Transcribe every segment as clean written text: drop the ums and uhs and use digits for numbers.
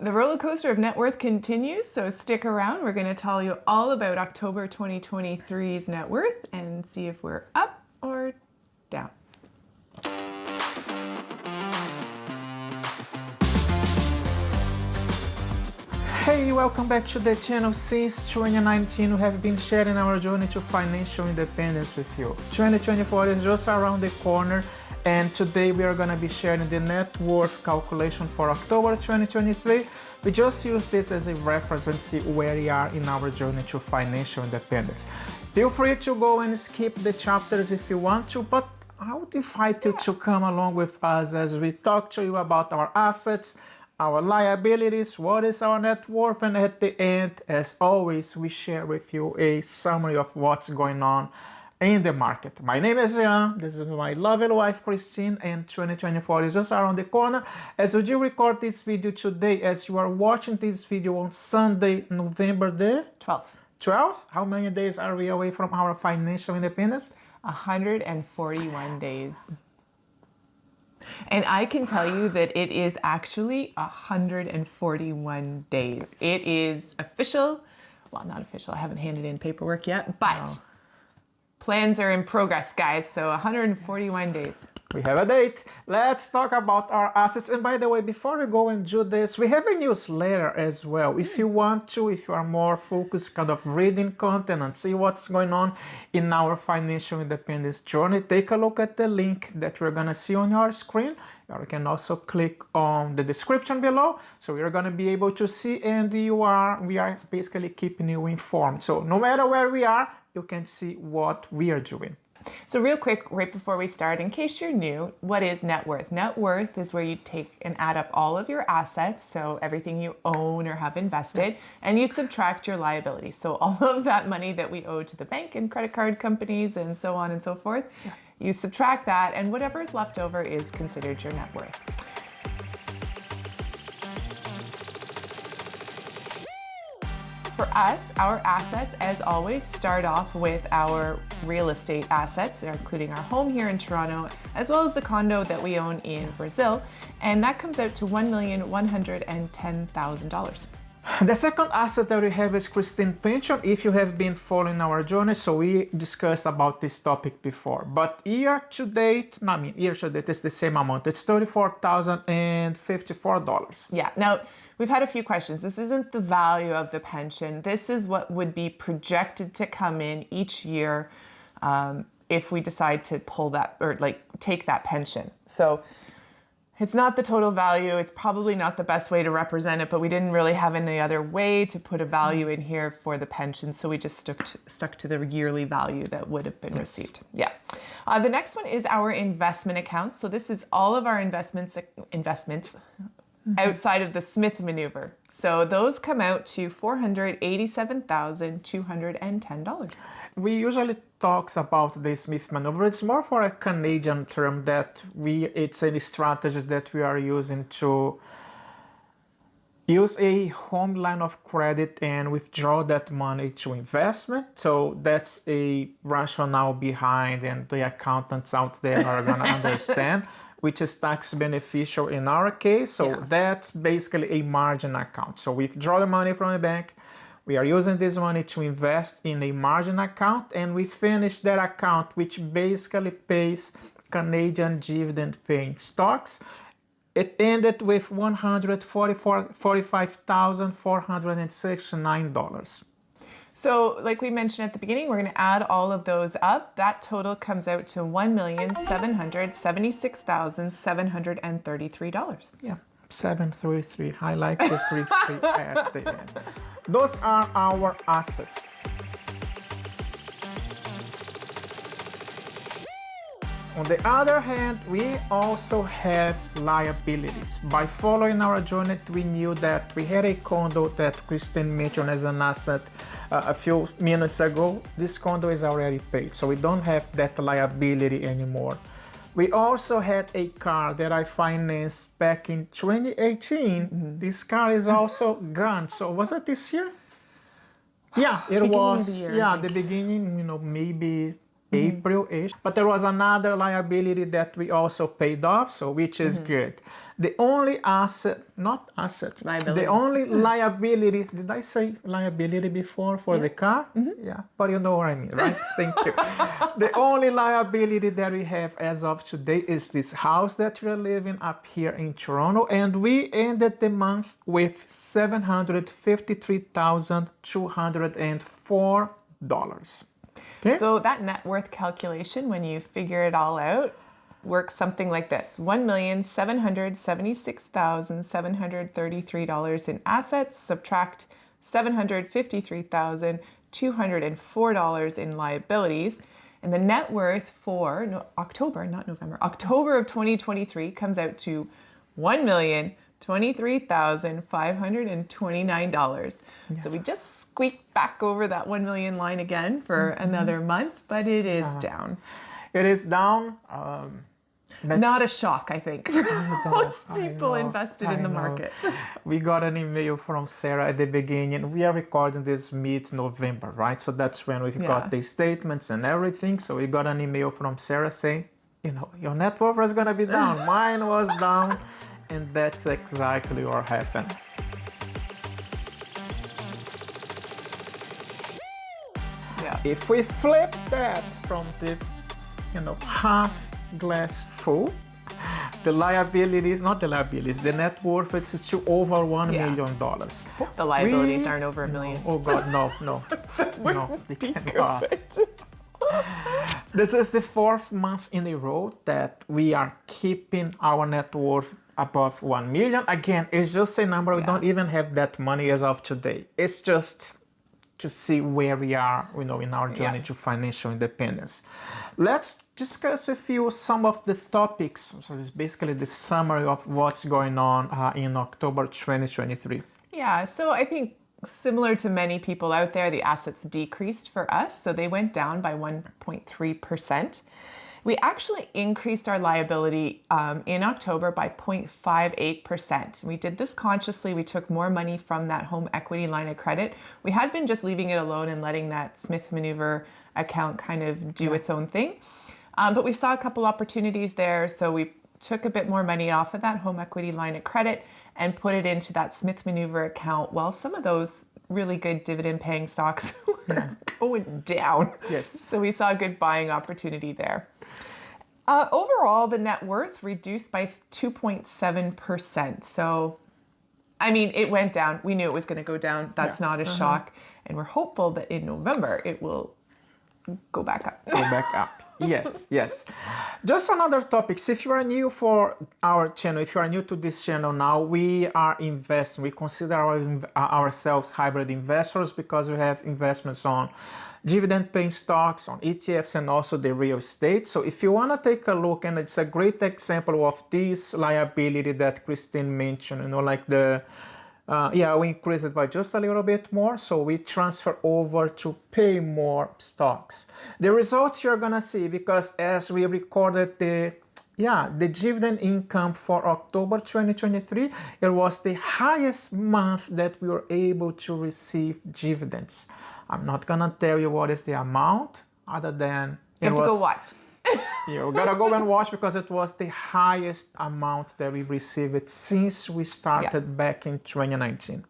The roller coaster of net worth continues, so stick around. We're going to tell you all about October 2023's net worth and see if we're up or down. Hey, welcome back to the channel. Since 2019, we have been sharing our journey to financial independence with you. 2024 is just around the corner, and today we are going to be sharing the net worth calculation for October 2023. We just use this as a reference and see where we are in our journey to financial independence. Feel free to go and skip the chapters if you want to, but I would invite you to come along with us as we talk to you about our assets, our liabilities, what is our net worth, and at the end, as always, we share with you a summary of what's going on in the market. My name is Jean, this is my lovely wife Christine, and 2024 is just around the corner. As we do record this video today, as you are watching this video on Sunday, November the 12th. 12th? How many days are we away from our financial independence? 141 days. And I can tell you that it is actually 141 days. It is official. Well, not official. I haven't handed in paperwork yet, but plans are in progress, guys. So 141 days. We have a date. Let's talk about our assets. And by the way, before we go and do this, we have a newsletter as well. If you want to, if you are more focused, kind of reading content and see what's going on in our financial independence journey, take a look at the link that we're going to see on your screen. You can also click on the description below. So you're going to be able to see, and we are basically keeping you informed. So no matter where we are, you can see what we are doing. So real quick, right before we start, in case you're new, what is net worth? Net worth is where you take and add up all of your assets, so everything you own or have invested, and you subtract your liabilities. So all of that money that we owe to the bank and credit card companies and so on and so forth, you subtract that, and whatever is left over is considered your net worth. For us, our assets, as always, start off with our real estate assets, including our home here in Toronto, as well as the condo that we own in Brazil, and that comes out to $1,110,000. The second asset that we have is Christine pension. If you have been following our journey, so we discussed about this topic before, but year to date is the same amount. It's $34,054. Yeah. Now, we've had a few questions. This isn't the value of the pension. This is what would be projected to come in each year if we decide to pull that or take that pension. So it's not the total value. It's probably not the best way to represent it, but we didn't really have any other way to put a value in here for the pension, so we just stuck to the yearly value that would have been received. Yeah. The next one is our investment accounts. So this is all of our investments outside of the Smith maneuver. So those come out to $487,210. We usually talks about the Smith maneuver. It's more for a Canadian term that it's a strategy that we are using to use a home line of credit and withdraw that money to investment. So that's a rationale behind, and the accountants out there are going to understand, which is tax beneficial in our case. So that's basically a margin account. So we withdraw the money from the bank. We are using this money to invest in a margin account, and we finish that account, which basically pays Canadian dividend paying stocks. It ended with $145,469. So like we mentioned at the beginning, we're going to add all of those up. That total comes out to $1,776,733. Yeah. 733. I like the 33 at the end. Those are our assets. On the other hand, we also have liabilities. By following our journey, we knew that we had a condo that Christine mentioned as an asset a few minutes ago. This condo is already paid, so we don't have that liability anymore. We also had a car that I financed back in 2018. Mm-hmm. This car is also gone. So was it this year? Yeah, it was. Year, yeah, the beginning, maybe April-ish. But there was another liability that we also paid off, so which is good. The only Liability. the only liability, did I say liability before for the car? Yeah, but you know what I mean, right? Thank you. The only liability that we have as of today is this house that we're living up here in Toronto, and we ended the month with $753,204. Okay. So that net worth calculation, when you figure it all out, works something like this: $1,776,733 in assets, subtract $753,204 in liabilities, and the net worth for October, not November, October of 2023 comes out to $1,023,529. So we just squeaked back over that 1 million line again for another month, but it is down. It is down. Not a shock, I think, for most people invested in the market. We got an email from Sarah at the beginning. We are recording this mid-November, right? So that's when we got the statements and everything. So we got an email from Sarah saying, your net worth is going to be down. Mine was down. And that's exactly what happened. Yeah. If we flip that from the, half glass full, the liabilities, not the liabilities, the net worth is still over $1 million. Hope the liabilities aren't over $1 million. Oh God, no. No, they cannot. This is the 4th month in a row that we are keeping our net worth above 1 million. Again, it's just a number. We don't even have that money as of today. It's just to see where we are, in our journey to financial independence. Let's discuss with you some of the topics. So it's basically the summary of what's going on in October 2023. Yeah, so I think similar to many people out there, the assets decreased for us. So they went down by 1.3%. We actually increased our liability in October by 0.58%. We did this consciously. We took more money from that home equity line of credit. We had been just leaving it alone and letting that Smith Maneuver account kind of do its own thing. But we saw a couple opportunities there. So we took a bit more money off of that home equity line of credit and put it into that Smith Maneuver account while some of those really good dividend paying stocks were going down. Yes. So we saw a good buying opportunity there. Overall, the net worth reduced by 2.7%. So, I mean, it went down. We knew it was going to go down. That's not a shock. And we're hopeful that in November, it will go back up. Go back up. Yes. Just another topic. So if you are new for our channel, if you are new to this channel now, we are investing. We consider ourselves hybrid investors because we have investments on dividend-paying stocks, on ETFs, and also the real estate. So if you want to take a look, and it's a great example of this liability that Christine mentioned, like we increased it by just a little bit more. So we transfer over to pay more stocks. The results you're going to see, because as we recorded the dividend income for October 2023, it was the highest month that we were able to receive dividends. I'm not gonna tell you what is the amount, other than you have to go watch. You gotta go and watch, because it was the highest amount that we received since we started back in 2019.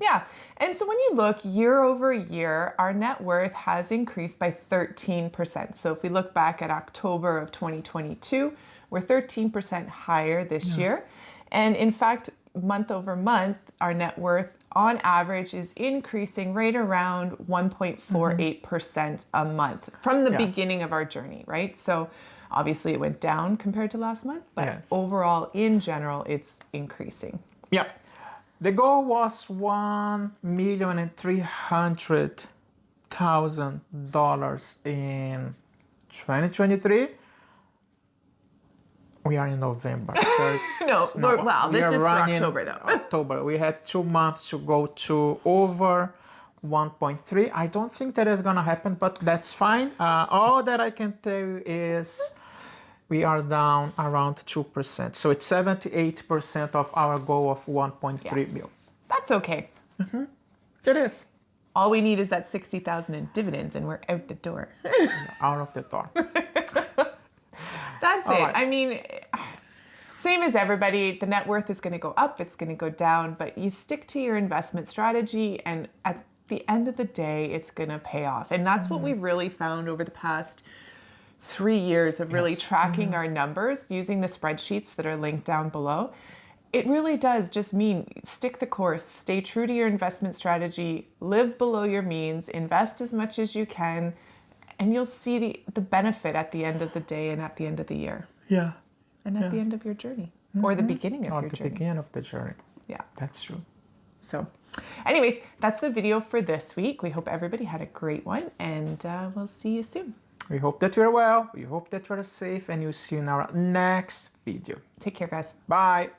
Yeah, and so when you look year over year, our net worth has increased by 13%. So if we look back at October of 2022, we're 13% higher this year. And in fact, month over month, our net worth on average is increasing right around 1.48% a month from the beginning of our journey, right? So obviously it went down compared to last month, but overall, in general, it's increasing. Yeah. The goal was $1,300,000 in 2023. We are in November. This is for October though. October. We had 2 months to go to over 1.3. I don't think that is going to happen, but that's fine. All that I can tell you is we are down around 2%. So it's 78% of our goal of 1.3 million. That's okay. It is. All we need is that 60,000 in dividends and we're out the door. Out of the door. That's All it. right. I mean, same as everybody, the net worth is going to go up, it's going to go down, but you stick to your investment strategy, and at the end of the day, it's going to pay off. And that's what we've really found over the past 3 years of really tracking our numbers using the spreadsheets that are linked down below. It really does just mean stick the course, stay true to your investment strategy, live below your means, invest as much as you can, and you'll see the benefit at the end of the day and at the end of the year. Yeah. And at the end of your journey, or the beginning of your journey. Beginning of the journey. Yeah. That's true. So anyways, that's the video for this week. We hope everybody had a great one, and we'll see you soon. We hope that you're well. We hope that you're safe, and you'll see you in our next video. Take care, guys. Bye.